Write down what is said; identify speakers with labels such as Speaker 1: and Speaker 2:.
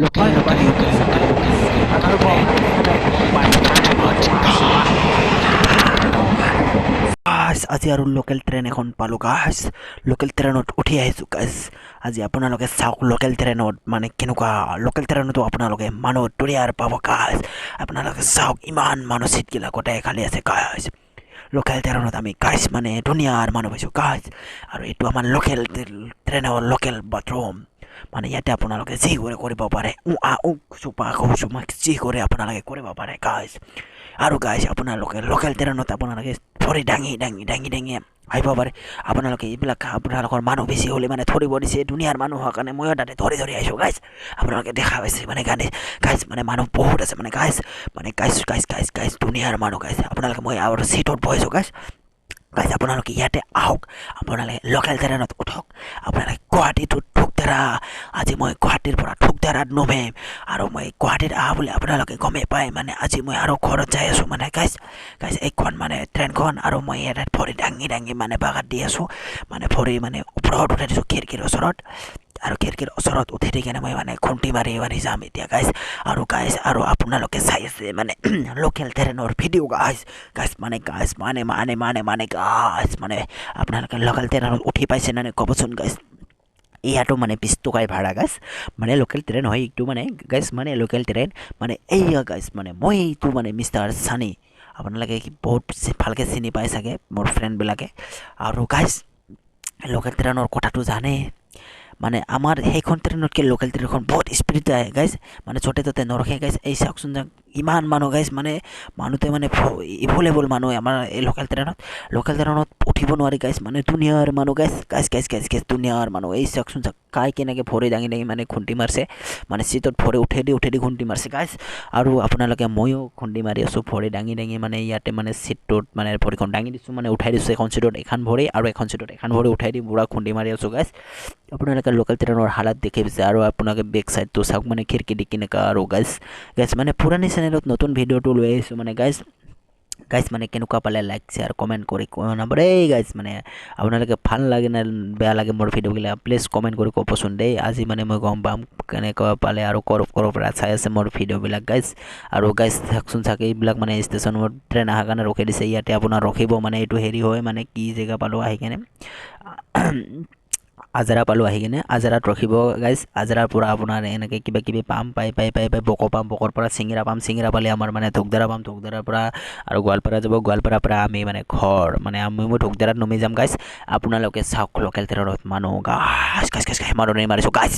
Speaker 1: local আজি আৰু local train এখন পালোঁ গাইছ লোকেল ট্ৰেইনত উঠি আহিছোঁ গাইছ আজি আপোনালোকে চাওক লোকেল ট্ৰেইনত মানে কেনেকুৱা লোকেল ট্ৰেইনতো আপোনালোকে মানুহ দুনিয়াৰ পাব গাইছ আপোনালোকে চাওক ইমান মানুহ চিটগিলা গোটেই খালী আছে গাইছ লোকেল ট্ৰেইনত আমি গাইছ মানে দুনিয়াৰ মানুহ পাইছোঁ গাইছ আৰু এইটো আমাৰ লোকেল ট্ৰেইনৰ লোকেল বাথৰুম মানে ইয়াতে আপোনালোকে যি কৰে কৰিব পাৰে চোপা যি কৰে আপোনালোকে কৰিব পাৰে গাইছ আৰু গাইছ আপোনালোকে লোকেল ট্ৰেইনত আপোনালোকে ভৰি দাঙি আহিব পাৰে আপোনালোকে এইবিলাক আপোনালোকৰ মানুহ বেছি হ'লে মানে ধৰিব দিছে দুনিয়াৰ মানুহ হোৱাৰ কাৰণে ময়ো তাতে ধৰি আহিছোঁ গাইছ আপোনালোকে দেখা পাইছে মানে গাইছ মানে মানুহ বহুত আছে মানে গাইছ দুনিয়াৰ মানুহ গাইছ আপোনালোকে মই আৰু চিটত বহিছোঁ গাইছ আপোনালোকে ইয়াতে আহক আপোনালোকে লোকেল ট্ৰেইনত উঠক আপোনালোকে গুৱাহাটীত ধৰা আজি মই গুৱাহাটীৰ পৰা ধৰাত নমেম আৰু মই গুৱাহাটীত আহা বুলি আপোনালোকে গমেই পায় মানে আজি মই আৰু ঘৰত যাই আছোঁ মানে গাইছ এইখন মানে ট্ৰেইনখন আৰু মই ইয়াতে ভৰি দাঙি মানে বাগাত দি আছোঁ মানে ভৰি মানে ওপৰত উঠাই দিছোঁ খিৰিকীৰ ওচৰত আৰু খিৰিকীৰ ওচৰত উঠি দি কেনে মই মানে খুন্তি মাৰি যাম এতিয়া গাইছ আৰু আপোনালোকে চাই আছে মানে লোকেল ট্ৰেইনৰ ভিডিঅ' গাইছ মানে আপোনালোকে লোকেল ট্ৰেইনত উঠি পাইছে নে ক'বচোন গাইছ ইয়াতো মানে 20 টকাই ভাড়া গাইছ মানে লোকেল ট্ৰেইন হয় এইটো মানে গাইছ মানে লোকেল ট্ৰেইন মানে এইয়া গাইছ মানে মই এইটো মানে মিষ্টাৰ সানি আপোনালোকে বহুত ভালকৈ চিনি পাই চাগে মোৰ ফ্ৰেণ্ডবিলাকে আৰু গাইছ লোকেল ট্ৰেইনৰ কথাটো জানে মানে আমাৰ সেইখন ট্ৰেইনতকৈ লোকেল ট্ৰেইনখন বহুত স্পীড যায় গাইছ মানে য'তে ত'তে নৰখে গাইছ এই চাওকচোন ইমান মানুহ গাইছ মানে মানুহতে মানে এভেইলেবল মানুহ আমাৰ এই লোকেল ট্ৰেইনত উঠিব নোৱাৰি গাইছ মানে দুনিয়াৰ মানুহ গাইছ দুনিয়াৰ মানুহ এই চাওকচোন কাই কেনেকৈ ভৰি দাঙি মানে খুন্তি মাৰিছে মানে চিটত ভৰি উঠে দি খুন্তি মাৰিছে গাইছ আৰু আপোনালোকে ময়ো খুন্তি মাৰি আছোঁ ভৰি দাঙি মানে ইয়াতে মানে চিটটোত মানে ভৰিখন দাঙি দিছোঁ মানে উঠাই দিছোঁ এখন চিটত এখন ভৰি আৰু এখন চিটত এখন ভৰি উঠাই দি বুঢ়া খুন্দি মাৰি আছোঁ গাইছ আপোনালোকে লোকেল ট্ৰেইনৰ হালাত দেখি পাইছে আৰু আপোনালোকে বেক চাইডটো চাওক মানে খিৰিকী দি কেনেকুৱা আৰু গাইছ মানে পুৰণি চেনেলত নতুন ভিডিঅ'টো লৈ আহিছোঁ মানে গাইছ মানে কেনেকুৱা পালে লাইক শ্বেয়াৰ কমেণ্ট কৰি নাম্বাৰ এই গাইছ মানে আপোনালোকে ভাল লাগে নে বেয়া লাগে মোৰ ভিডিঅ'বিলাক প্লিজ কমেণ্ট কৰি ক'বচোন দেই আজি মানে মই গম পাম কেনেকুৱা পালে আৰু ক'ৰ পৰা চাই আছে মোৰ ভিডিঅ'বিলাক গাইছ আৰু গাইছ চাওকচোন চাগে এইবিলাক মানে ষ্টেচনত ট্ৰেইন অহাৰ কাৰণে ৰখি দিছে ইয়াতে আপোনাৰ ৰখিব মানে এইটো হেৰি হয় মানে কি জেগা পালোঁ আহি কেনে আজাৰা পালোঁ আহি কিনে আজাৰাত ৰখিব গাইছ আজাৰাৰ পৰা আপোনাৰ এনেকৈ কিবা পাম পাই বকৰ পৰা চিঙিৰা পাম চিঙিৰা পালে আমাৰ মানে ধৰা পাম ধৰাৰ পৰা আৰু গোৱালপাৰা যাব গোৱালপাৰাৰ পৰা আমি মানে ঘৰ মানে মই ধৰাত নমি যাম গাইছ আপোনালোকে চাওক লোকেল ট্ৰেইনত মানুহ গাইছ মাৰিছোঁ গাইছ